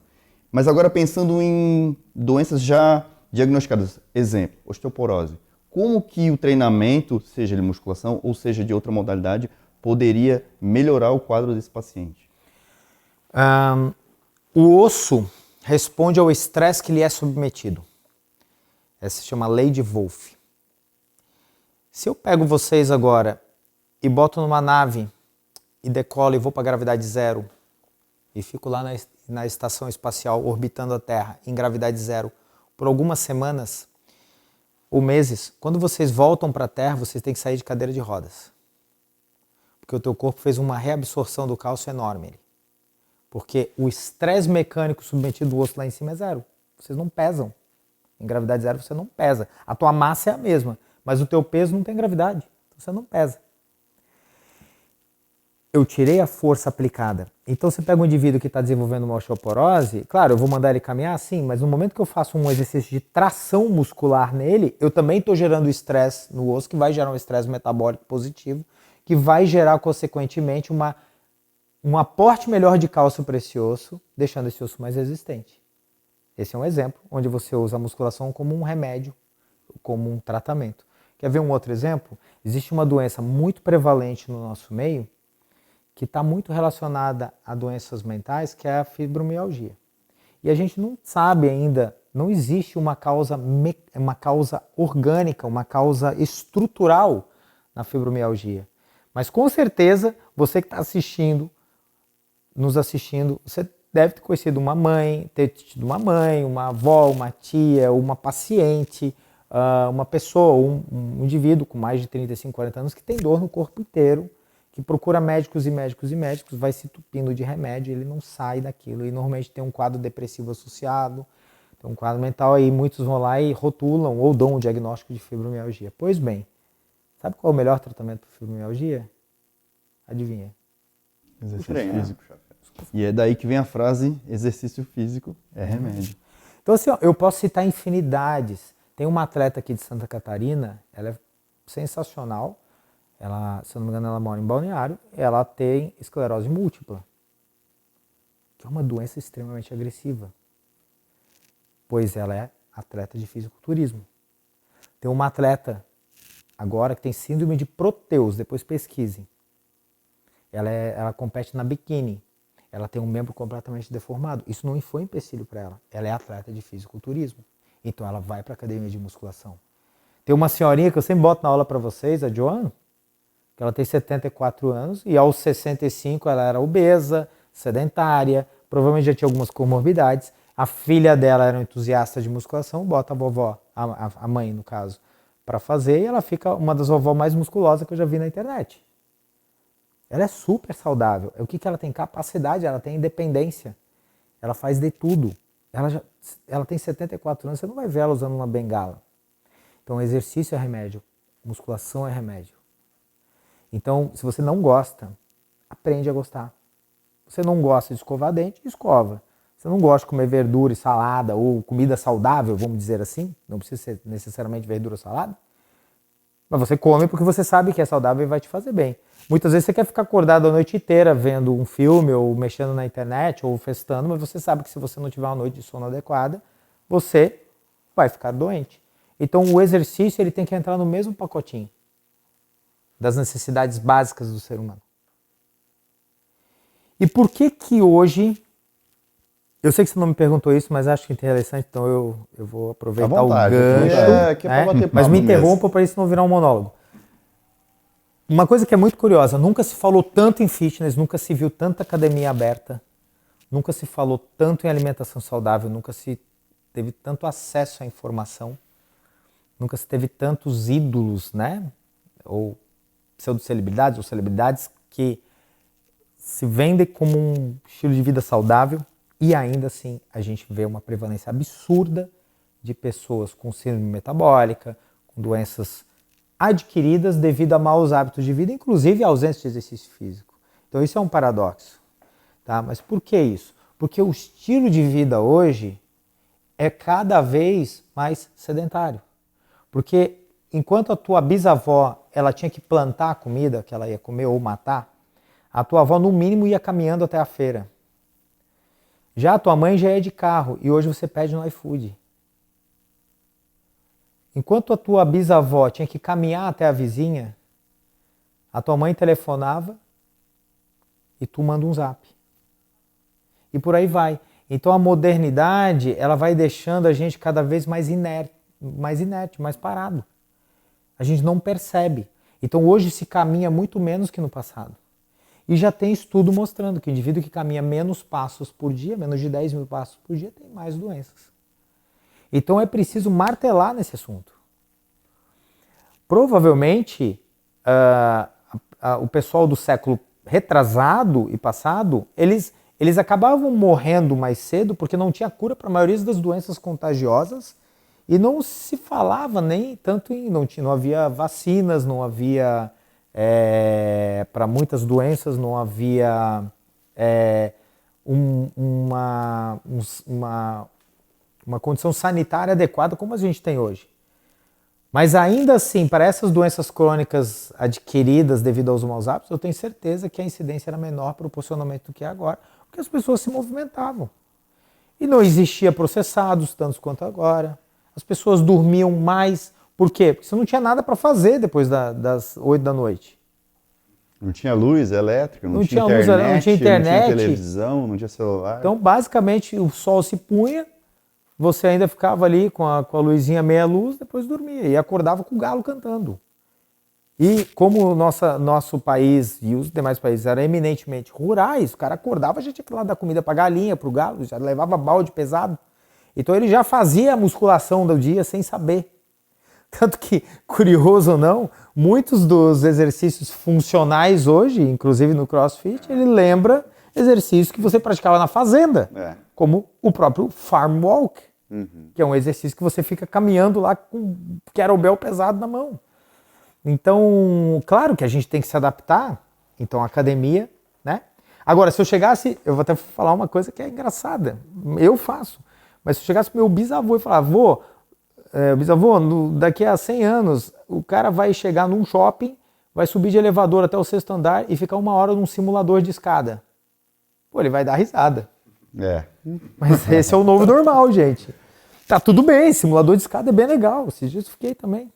Mas agora pensando em doenças já diagnosticadas, exemplo, osteoporose. Como que o treinamento, seja de musculação ou seja de outra modalidade, poderia melhorar o quadro desse paciente? O osso responde ao estresse que lhe é submetido. Essa se chama lei de Wolff. Se eu pego vocês agora e boto numa nave e decolo e vou para gravidade zero e fico lá na estação espacial orbitando a Terra em gravidade zero por algumas semanas ou meses, quando vocês voltam para a Terra, vocês têm que sair de cadeira de rodas. Porque o teu corpo fez uma reabsorção do cálcio enorme. Porque o estresse mecânico submetido do osso lá em cima é zero. Vocês não pesam. Em gravidade zero você não pesa. A tua massa é a mesma, mas o teu peso não tem gravidade. Então você não pesa. Eu tirei a força aplicada. Então você pega um indivíduo que está desenvolvendo uma osteoporose, claro, eu vou mandar ele caminhar, sim, mas no momento que eu faço um exercício de tração muscular nele, eu também estou gerando estresse no osso, que vai gerar um estresse metabólico positivo, que vai gerar, consequentemente, um aporte melhor de cálcio para esse osso, deixando esse osso mais resistente. Esse é um exemplo onde você usa a musculação como um remédio, como um tratamento. Quer ver um outro exemplo? Existe uma doença muito prevalente no nosso meio, que está muito relacionada a doenças mentais, que é a fibromialgia. E a gente não sabe ainda, não existe uma causa orgânica, uma causa estrutural na fibromialgia. Mas com certeza, você que está nos assistindo, você deve ter conhecido uma mãe, ter tido uma mãe, uma avó, uma tia, uma paciente, uma pessoa, um indivíduo com mais de 35, 40 anos que tem dor no corpo inteiro, que procura médicos e médicos e médicos, vai se entupindo de remédio, ele não sai daquilo. E normalmente tem um quadro depressivo associado, tem um quadro mental, aí muitos vão lá e rotulam ou dão um diagnóstico de fibromialgia. Pois bem, sabe qual é o melhor tratamento para fibromialgia? Adivinha? Exercício físico, chefe. E é daí que vem a frase, exercício físico é remédio. Então assim, eu posso citar infinidades. Tem uma atleta aqui de Santa Catarina, ela é sensacional. Ela, se eu não me engano, ela mora em Balneário, ela tem esclerose múltipla, que é uma doença extremamente agressiva, pois ela é atleta de fisiculturismo. Tem uma atleta agora que tem síndrome de Proteus, depois pesquisem. Ela compete na biquíni, ela tem um membro completamente deformado. Isso não foi empecilho para ela. Ela é atleta de fisiculturismo, então ela vai para a academia de musculação. Tem uma senhorinha que eu sempre boto na aula para vocês, a Joana, que porque ela tem 74 anos e aos 65 ela era obesa, sedentária, provavelmente já tinha algumas comorbidades. A filha dela era um entusiasta de musculação, bota a vovó, a mãe no caso, para fazer e ela fica uma das vovó mais musculosas que eu já vi na internet. Ela é super saudável. O que ela tem? Capacidade, ela tem independência. Ela faz de tudo. Ela tem 74 anos, você não vai ver ela usando uma bengala. Então, exercício é remédio, musculação é remédio. Então, se você não gosta, aprende a gostar. Você não gosta de escovar dente, escova. Você não gosta de comer verdura e salada ou comida saudável, vamos dizer assim, não precisa ser necessariamente verdura ou salada, mas você come porque você sabe que é saudável e vai te fazer bem. Muitas vezes você quer ficar acordado a noite inteira vendo um filme ou mexendo na internet ou festando, mas você sabe que se você não tiver uma noite de sono adequada, você vai ficar doente. Então o exercício ele tem que entrar no mesmo pacotinho das necessidades básicas do ser humano. E por que hoje... Eu sei que você não me perguntou isso, mas acho que é interessante, então eu vou aproveitar vontade, o gancho, que é pra bater mas papo me interrompa mesmo. para isso não virar um monólogo. Uma coisa que é muito curiosa, nunca se falou tanto em fitness, nunca se viu tanta academia aberta, nunca se falou tanto em alimentação saudável, nunca se teve tanto acesso à informação, nunca se teve tantos ídolos, né? Ou pseudo-celebridades ou celebridades que se vendem como um estilo de vida saudável. E ainda assim, a gente vê uma prevalência absurda de pessoas com síndrome metabólica, com doenças adquiridas devido a maus hábitos de vida, inclusive a ausência de exercício físico. Então isso é um paradoxo. Tá? Mas por que isso? Porque o estilo de vida hoje é cada vez mais sedentário. Porque enquanto a tua bisavó ela tinha que plantar a comida que ela ia comer ou matar, a tua avó no mínimo ia caminhando até a feira. Já a tua mãe já é de carro e hoje você pede no iFood. Enquanto a tua bisavó tinha que caminhar até a vizinha, a tua mãe telefonava e tu manda um zap. E por aí vai. Então a modernidade ela vai deixando a gente cada vez mais inerte, mais parado. A gente não percebe. Então hoje se caminha muito menos que no passado. E já tem estudo mostrando que o indivíduo que caminha menos passos por dia, menos de 10 mil passos por dia, tem mais doenças. Então é preciso martelar nesse assunto. Provavelmente, o pessoal do século retrasado e passado, eles acabavam morrendo mais cedo porque não tinha cura para a maioria das doenças contagiosas e não se falava nem tanto em... Não havia vacinas, não havia... para muitas doenças não havia uma condição sanitária adequada como a gente tem hoje. Mas ainda assim, para essas doenças crônicas adquiridas devido aos maus hábitos, eu tenho certeza que a incidência era menor proporcionalmente do que é agora, porque as pessoas se movimentavam. E não existia processados tantos quanto agora. As pessoas dormiam mais. Por quê? Porque você não tinha nada para fazer depois das 8 da noite. Não tinha luz elétrica, não tinha luz, internet, não tinha internet, não tinha televisão, não tinha celular. Então, basicamente, o sol se punha, você ainda ficava ali com a luzinha meia luz, depois dormia e acordava com o galo cantando. E como o nosso país e os demais países eram eminentemente rurais, o cara acordava, já tinha que ir lá dar comida para a galinha, para o galo, já levava balde pesado. Então ele já fazia a musculação do dia sem saber. Tanto que, curioso ou não, muitos dos exercícios funcionais hoje, inclusive no CrossFit, ele lembra exercícios que você praticava na fazenda, como o próprio Farm Walk, que é um exercício que você fica caminhando lá com kettlebell pesado na mão. Então, claro que a gente tem que se adaptar, então a academia, né? Agora, se eu chegasse, eu vou até falar uma coisa que é engraçada, eu faço, mas se eu chegasse pro meu bisavô e falar, bisavô, daqui a 100 anos, o cara vai chegar num shopping, vai subir de elevador até o 6º andar e ficar 1 hora num simulador de escada. Pô, ele vai dar risada. Mas esse é o novo normal, gente. Tá tudo bem, simulador de escada é bem legal. Esses dias eu fiquei também.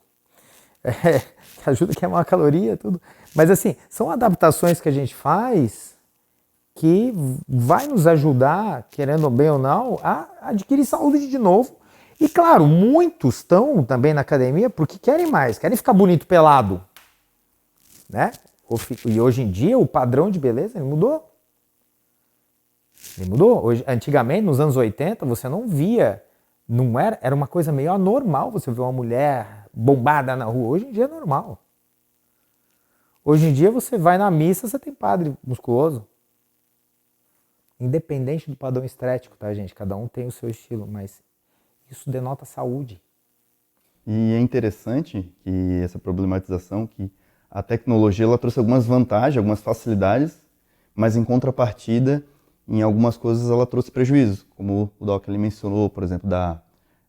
Ajuda a queimar a caloria, tudo. Mas assim, são adaptações que a gente faz que vai nos ajudar, querendo bem ou não, a adquirir saúde de novo. E claro, muitos estão também na academia porque querem mais, querem ficar bonito pelado, né? E hoje em dia o padrão de beleza ele mudou. Ele mudou. Antigamente, nos anos 80, você não via, não era uma coisa meio anormal você ver uma mulher bombada na rua. Hoje em dia é normal. Hoje em dia você vai na missa, você tem padre musculoso. Independente do padrão estético, tá, gente? Cada um tem o seu estilo, mas isso denota saúde. E é interessante que essa problematização, que a tecnologia ela trouxe algumas vantagens, algumas facilidades, mas em contrapartida, em algumas coisas ela trouxe prejuízos, como o Doc ele mencionou, por exemplo, da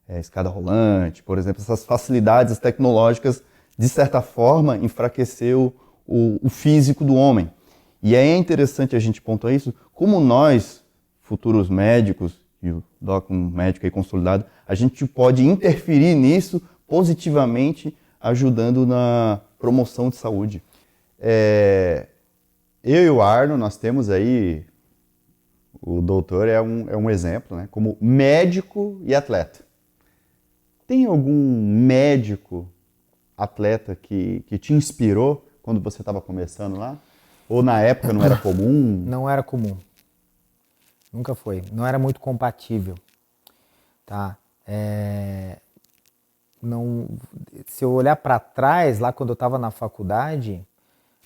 escada rolante, por exemplo, essas facilidades tecnológicas, de certa forma, enfraqueceu o físico do homem. E aí é interessante a gente pontuar isso, como nós, futuros médicos, e o Doc, um médico aí consolidado, a gente pode interferir nisso positivamente, ajudando na promoção de saúde. Eu e o Arno, nós temos aí, o doutor é um exemplo, né, como médico e atleta. Tem algum médico, atleta que te inspirou quando você estava começando lá? Ou na época não era comum? Não era comum. Nunca foi. Não era muito compatível. Tá? Não, se eu olhar para trás, lá quando eu estava na faculdade,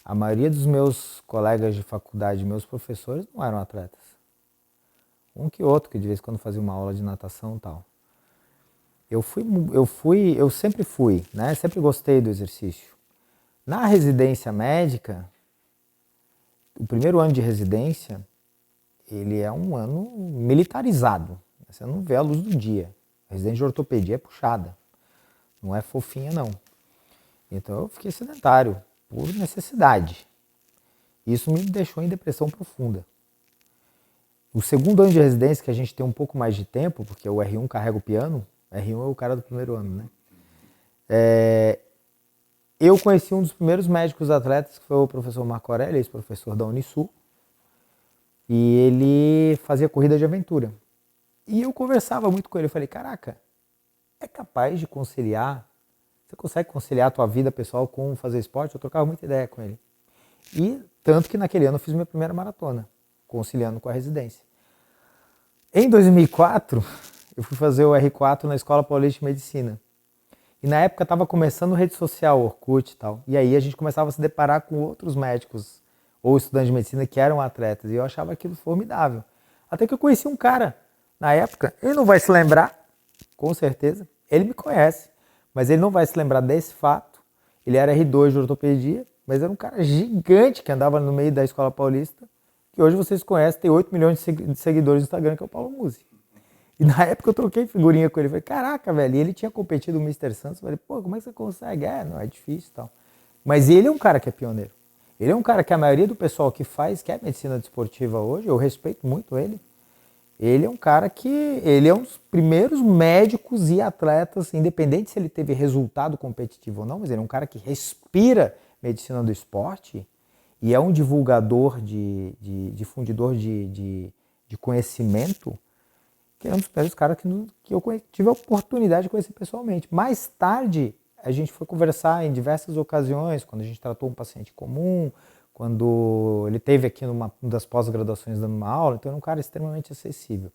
a maioria dos meus colegas de faculdade, meus professores, não eram atletas. Um que outro, que de vez em quando fazia uma aula de natação e tal. Eu sempre fui, né? Sempre gostei do exercício. Na residência médica, o primeiro ano de residência, ele é um ano militarizado. Você não vê a luz do dia. A residência de ortopedia é puxada. Não é fofinha, não. Então eu fiquei sedentário, por necessidade. Isso me deixou em depressão profunda. O segundo ano de residência, que a gente tem um pouco mais de tempo, porque o R1 carrega o piano, R1 é o cara do primeiro ano, né? Eu conheci um dos primeiros médicos atletas, que foi o professor Marco Aurélio, ex-professor da Unisul, e ele fazia corrida de aventura. E eu conversava muito com ele, eu falei, caraca, é capaz de conciliar, você consegue conciliar a tua vida pessoal com fazer esporte? Eu trocava muita ideia com ele. E tanto que naquele ano eu fiz minha primeira maratona, conciliando com a residência. Em 2004, eu fui fazer o R4 na Escola Paulista de Medicina. E na época estava começando rede social, Orkut e tal. E aí a gente começava a se deparar com outros médicos ou estudantes de medicina que eram atletas. E eu achava aquilo formidável. Até que eu conheci um cara na época, ele não vai se lembrar, com certeza. Ele me conhece, mas ele não vai se lembrar desse fato. Ele era R2 de ortopedia, mas era um cara gigante que andava no meio da Escola Paulista, que hoje vocês conhecem, tem 8 milhões de seguidores no Instagram, que é o Paulo Musi. E na época eu troquei figurinha com ele, falei, caraca, velho, e ele tinha competido no Mr. Santos, eu falei, pô, como é que você consegue? Não, é difícil e tal. Mas ele é um cara que é pioneiro. Ele é um cara que a maioria do pessoal que é medicina desportiva hoje, eu respeito muito ele. Ele é um cara que, ele é um dos primeiros médicos e atletas, independente se ele teve resultado competitivo ou não, mas ele é um cara que respira medicina do esporte e é um divulgador, difundidor de conhecimento, que é um dos primeiros caras que eu tive a oportunidade de conhecer pessoalmente. Mais tarde, a gente foi conversar em diversas ocasiões, quando a gente tratou um paciente comum, quando ele esteve aqui numa das pós-graduações dando uma aula, então é um cara extremamente acessível.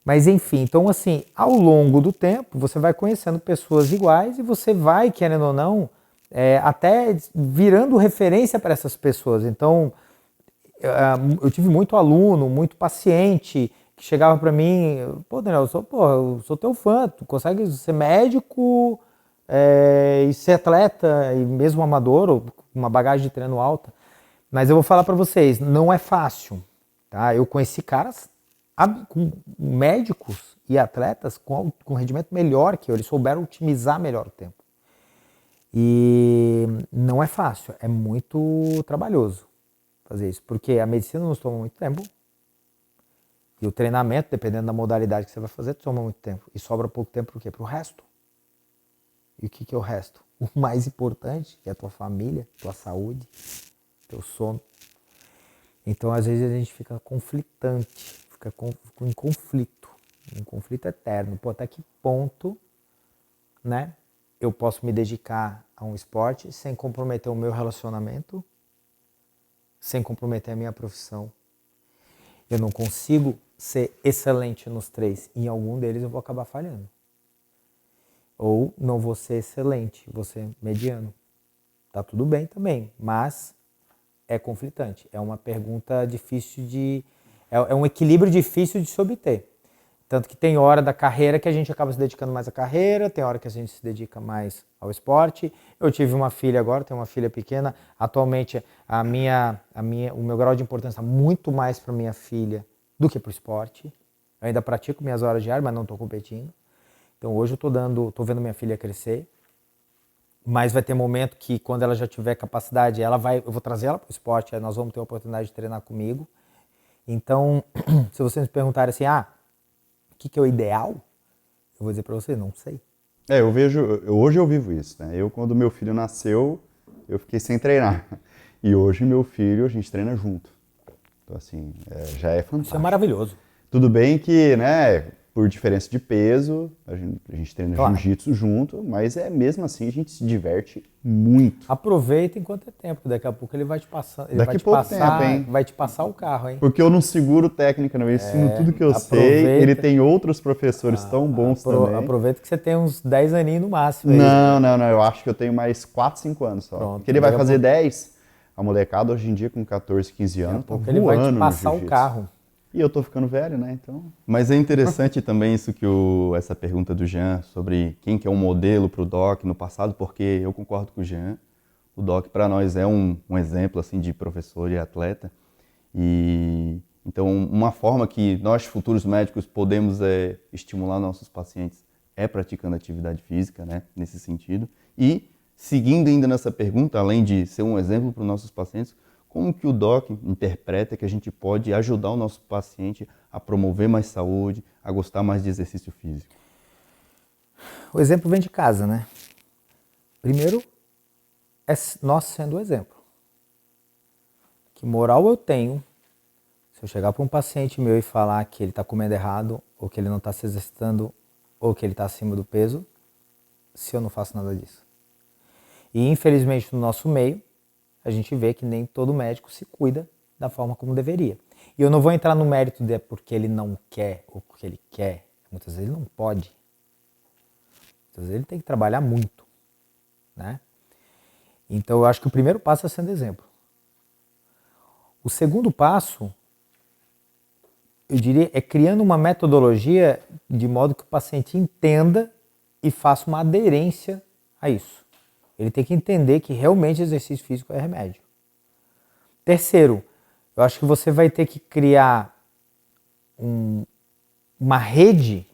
Mas enfim, então assim, ao longo do tempo, você vai conhecendo pessoas iguais e você vai, querendo ou não, até virando referência para essas pessoas. Então, eu tive muito aluno, muito paciente, que chegava para mim, pô, Daniel, eu sou teu fã, tu consegue ser médico e ser atleta, e mesmo amador, ou com uma bagagem de treino alta. Mas eu vou falar para vocês, não é fácil. Tá? Eu conheci caras, médicos e atletas com rendimento melhor que eu, eles souberam otimizar melhor o tempo. E não é fácil, é muito trabalhoso fazer isso, porque a medicina nos toma muito tempo, e o treinamento, dependendo da modalidade que você vai fazer, toma muito tempo. E sobra pouco tempo para o quê? Para o resto. E o que é o resto? O mais importante, que é a tua família, tua saúde, teu sono. Então, às vezes, a gente fica conflitante, fica em conflito, um conflito eterno. Pô, até que ponto, né, eu posso me dedicar a um esporte sem comprometer o meu relacionamento sem comprometer a minha profissão. Eu não consigo ser excelente nos 3. Em algum deles eu vou acabar falhando. Ou não vou ser excelente, vou ser mediano. Tá tudo bem também, mas é conflitante. É uma pergunta difícil de... É um equilíbrio difícil de se obter. Tanto que tem hora da carreira que a gente acaba se dedicando mais à carreira, tem hora que a gente se dedica mais ao esporte. Eu tive uma filha agora, tenho uma filha pequena. Atualmente, o meu grau de importância é muito mais para minha filha do que para o esporte. Eu ainda pratico minhas horas diárias, mas não estou competindo. Então hoje eu estou vendo minha filha crescer. Mas vai ter momento que quando ela já tiver capacidade, eu vou trazer ela para o esporte, aí nós vamos ter a oportunidade de treinar comigo. Então, se vocês me perguntarem assim, o que é o ideal? Eu vou dizer para você, não sei. Hoje eu vivo isso, né? Quando meu filho nasceu, eu fiquei sem treinar. E hoje meu filho, a gente treina junto. Então assim, já é fantástico. Isso é maravilhoso. Tudo bem que, né, por diferença de peso, a gente treina jiu-jitsu junto, mas mesmo assim a gente se diverte muito. Aproveita enquanto é tempo, daqui a pouco ele vai te passar, vai te passar o carro, hein? Porque eu não seguro técnica, não, eu ensino tudo que eu sei, ele tem outros professores tão bons também. Aproveita que você tem uns 10 aninhos no máximo. Não, eu acho que eu tenho mais 4, 5 anos só. Pronto, porque ele vai fazer 10, a molecada hoje em dia com 14, 15 anos, tá voando ele vai te passar o carro. E eu tô ficando velho, né? Então... Mas é interessante também isso essa pergunta do Jean sobre quem que é um modelo para o Doc no passado, porque eu concordo com o Jean. O Doc para nós é um exemplo assim de professor e atleta. E então uma forma que nós futuros médicos podemos estimular nossos pacientes é praticando atividade física, né? Nesse sentido. E seguindo ainda nessa pergunta, além de ser um exemplo para os nossos pacientes, como que o Doc interpreta que a gente pode ajudar o nosso paciente a promover mais saúde, a gostar mais de exercício físico? O exemplo vem de casa, né? Primeiro, é nós sendo o exemplo. Que moral eu tenho se eu chegar para um paciente meu e falar que ele está comendo errado, ou que ele não está se exercitando, ou que ele está acima do peso, se eu não faço nada disso? E infelizmente no nosso meio, a gente vê que nem todo médico se cuida da forma como deveria. E eu não vou entrar no mérito de porque ele não quer ou porque ele quer. Muitas vezes ele não pode. Muitas vezes ele tem que trabalhar muito, né? Então eu acho que o primeiro passo é sendo exemplo. O segundo passo, eu diria, é criando uma metodologia de modo que o paciente entenda e faça uma aderência a isso. Ele tem que entender que realmente exercício físico é remédio. Terceiro, eu acho que você vai ter que criar uma rede,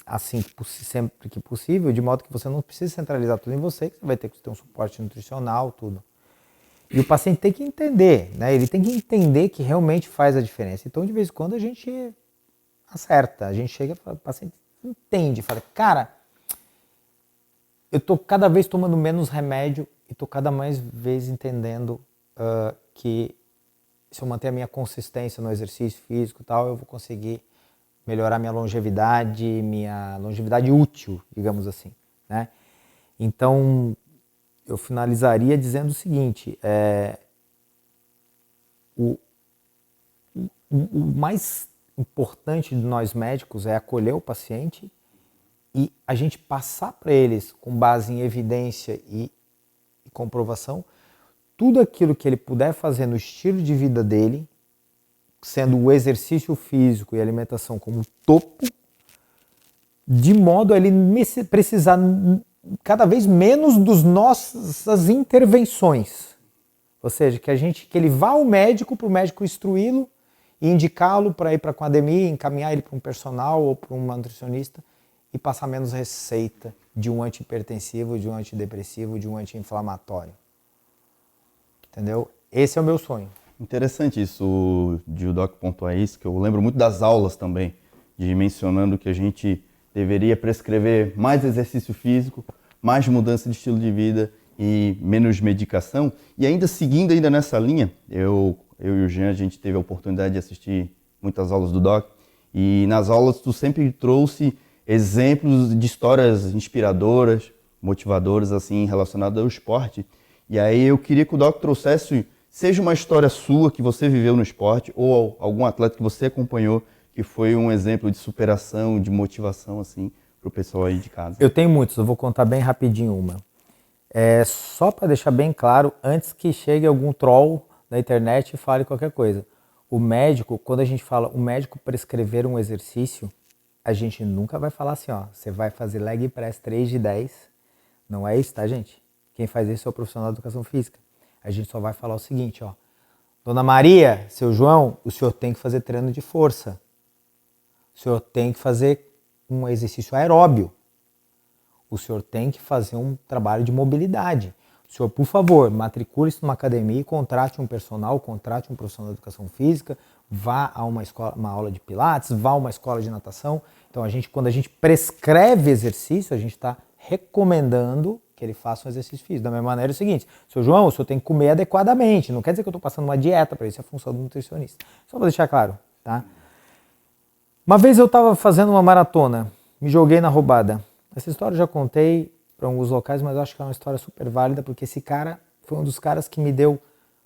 assim, sempre que possível, de modo que você não precisa centralizar tudo em você, que você vai ter que ter um suporte nutricional, tudo. E o paciente tem que entender, né? Ele tem que entender que realmente faz a diferença. Então, de vez em quando, a gente acerta. A gente chega e fala, o paciente entende, fala, cara, eu estou cada vez tomando menos remédio e estou cada vez entendendo que se eu manter a minha consistência no exercício físico e tal, eu vou conseguir melhorar minha longevidade útil, digamos assim, né? Então, eu finalizaria dizendo o seguinte, o mais importante de nós médicos é acolher o paciente e a gente passar para eles, com base em evidência e comprovação, tudo aquilo que ele puder fazer no estilo de vida dele, sendo o exercício físico e a alimentação como topo, de modo a ele precisar cada vez menos das nossas intervenções. Ou seja, que ele vá ao médico, para o médico instruí-lo e indicá-lo para ir para a academia, encaminhar ele para um personal ou para um nutricionista e passar menos receita de um antihipertensivo, de um antidepressivo, de um anti-inflamatório. Entendeu? Esse é o meu sonho. Interessante isso de o Doc pontuar isso, que eu lembro muito das aulas também, de mencionando que a gente deveria prescrever mais exercício físico, mais mudança de estilo de vida e menos medicação. E ainda seguindo ainda nessa linha, eu e o Jean, a gente teve a oportunidade de assistir muitas aulas do Doc, e nas aulas tu sempre trouxe exemplos de histórias inspiradoras, motivadoras, assim, relacionadas ao esporte. E aí eu queria que o Doc trouxesse seja uma história sua que você viveu no esporte ou algum atleta que você acompanhou que foi um exemplo de superação, de motivação, assim, para o pessoal aí de casa. Eu tenho muitos, eu vou contar bem rapidinho uma. Só para deixar bem claro, antes que chegue algum troll na internet e fale qualquer coisa. O médico, quando a gente fala o médico prescrever um exercício, a gente nunca vai falar assim, ó, você vai fazer leg press 3 de 10. Não é isso, tá, gente? Quem faz isso é o profissional da educação física. A gente só vai falar o seguinte, ó. Dona Maria, seu João, o senhor tem que fazer treino de força. O senhor tem que fazer um exercício aeróbio. O senhor tem que fazer um trabalho de mobilidade. O senhor, por favor, matricule-se numa academia, contrate um personal, contrate um profissional de educação física, vá a uma escola, uma aula de pilates, vá a uma escola de natação. Então, quando a gente prescreve exercício, a gente está recomendando que ele faça um exercício físico. Da mesma maneira é o seguinte, seu João, o senhor tem que comer adequadamente. Não quer dizer que eu estou passando uma dieta para isso, é a função do nutricionista. Só para deixar claro, tá? Uma vez eu estava fazendo uma maratona, me joguei na roubada. Essa história eu já contei para alguns locais, mas eu acho que é uma história super válida, porque esse cara foi um dos caras que me deu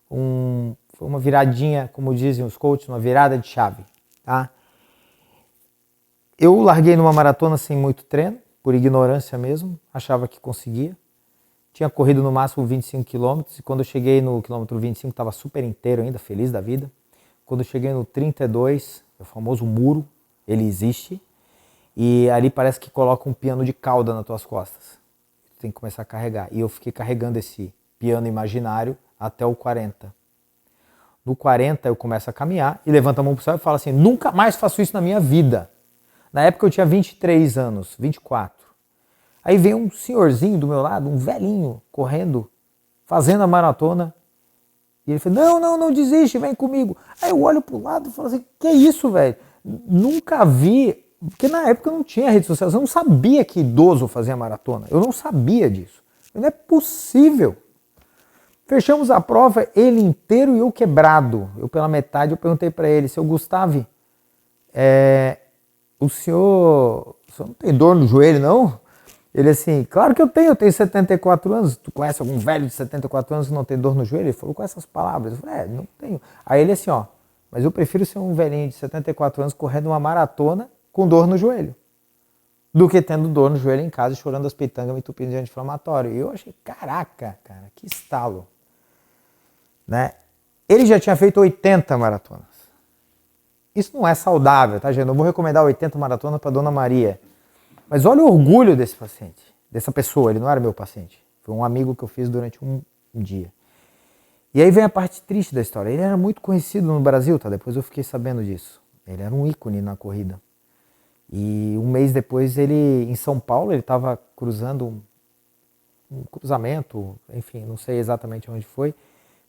foi uma viradinha, como dizem os coaches, uma virada de chave, tá? Eu larguei numa maratona sem muito treino, por ignorância mesmo, achava que conseguia. Tinha corrido no máximo 25 km e quando eu cheguei no quilômetro 25 estava super inteiro ainda, feliz da vida. Quando eu cheguei no 32, o famoso muro, ele existe, e ali parece que coloca um piano de cauda nas tuas costas. Tu tem que começar a carregar. E eu fiquei carregando esse piano imaginário até o 40. No 40 eu começo a caminhar e levanto a mão pro céu e falo assim, nunca mais faço isso na minha vida. Na época eu tinha 23 anos, 24. Aí vem um senhorzinho do meu lado, um velhinho, correndo, fazendo a maratona. E ele falou, não desiste, vem comigo. Aí eu olho pro lado e falo assim, que isso, velho? Nunca vi, porque na época não tinha rede social, eu não sabia que idoso fazia maratona. Eu não sabia disso. Não é possível. Fechamos a prova, ele inteiro e eu quebrado. Eu pela metade, eu perguntei para ele, seu Gustavo, o senhor não tem dor no joelho, não? Ele assim, claro que eu tenho 74 anos. Tu conhece algum velho de 74 anos que não tem dor no joelho? Ele falou com essas palavras. Eu falei, não tenho. Aí ele assim, ó, mas eu prefiro ser um velhinho de 74 anos correndo uma maratona com dor no joelho, do que tendo dor no joelho em casa, chorando as pitangas, me entupindo de anti-inflamatório. E eu achei, caraca, cara, que estalo. Né? Ele já tinha feito 80 maratonas. Isso não é saudável, tá, gente? Eu não vou recomendar 80 maratonas para Dona Maria. Mas olha o orgulho desse paciente, dessa pessoa, ele não era meu paciente. Foi um amigo que eu fiz durante um dia. E aí vem a parte triste da história. Ele era muito conhecido no Brasil, tá? Depois eu fiquei sabendo disso. Ele era um ícone na corrida. E um mês depois, em São Paulo, ele estava cruzando um cruzamento, enfim, não sei exatamente onde foi,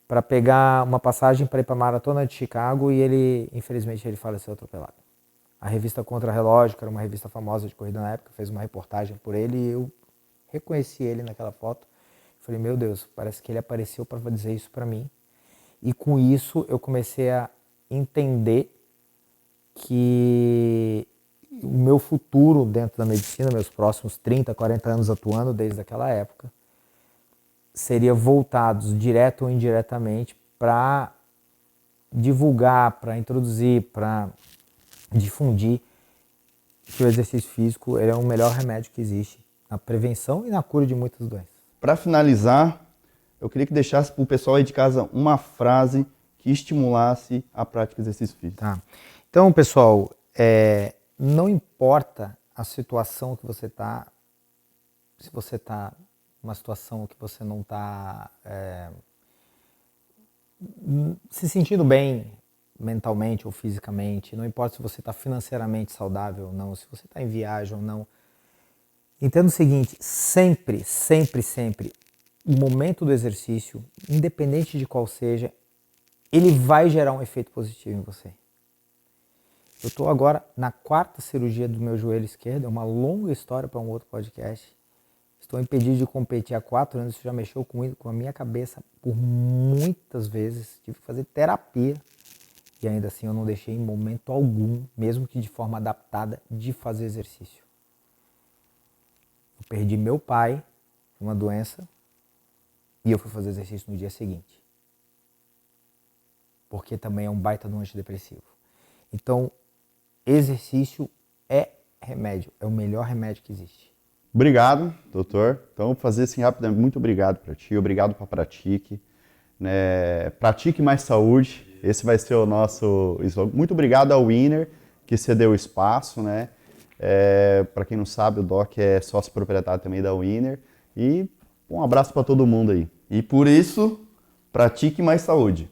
para pegar uma passagem para ir para a Maratona de Chicago e infelizmente, ele faleceu atropelado. A revista Contra-Relógio, que era uma revista famosa de corrida na época, fez uma reportagem por ele e eu reconheci ele naquela foto. Falei, meu Deus, parece que ele apareceu para dizer isso para mim. E com isso eu comecei a entender que o meu futuro dentro da medicina, meus próximos 30, 40 anos atuando desde aquela época, seria voltados direto ou indiretamente para divulgar, para introduzir, para difundir que o exercício físico ele é o melhor remédio que existe na prevenção e na cura de muitas doenças. Para finalizar, eu queria que deixasse para o pessoal aí de casa uma frase que estimulasse a prática de exercício físico. Tá. Então, pessoal, não importa a situação que você está, se você está numa situação que você não está se sentindo bem mentalmente ou fisicamente, não importa se você está financeiramente saudável ou não, se você está em viagem ou não. Entenda o seguinte, sempre, o momento do exercício, independente de qual seja, ele vai gerar um efeito positivo em você. Eu estou agora na 4ª cirurgia do meu joelho esquerdo, é uma longa história para um outro podcast. Estou impedido de competir há 4 anos, isso já mexeu com a minha cabeça por muitas vezes. Tive que fazer terapia e ainda assim eu não deixei em momento algum, mesmo que de forma adaptada, de fazer exercício. Eu perdi meu pai, uma doença, e eu fui fazer exercício no dia seguinte. porque também é um baita de um antidepressivo. Então, exercício é remédio, é o melhor remédio que existe. Obrigado, doutor. Então, vou fazer assim rapidamente. Muito obrigado para ti, obrigado para Pratique. Né? Pratique mais saúde, esse vai ser o nosso slogan. Muito obrigado ao Winner, que cedeu o espaço, né? Para quem não sabe, o Doc é sócio proprietário também da Winner. E um abraço para todo mundo aí. E por isso, pratique mais saúde.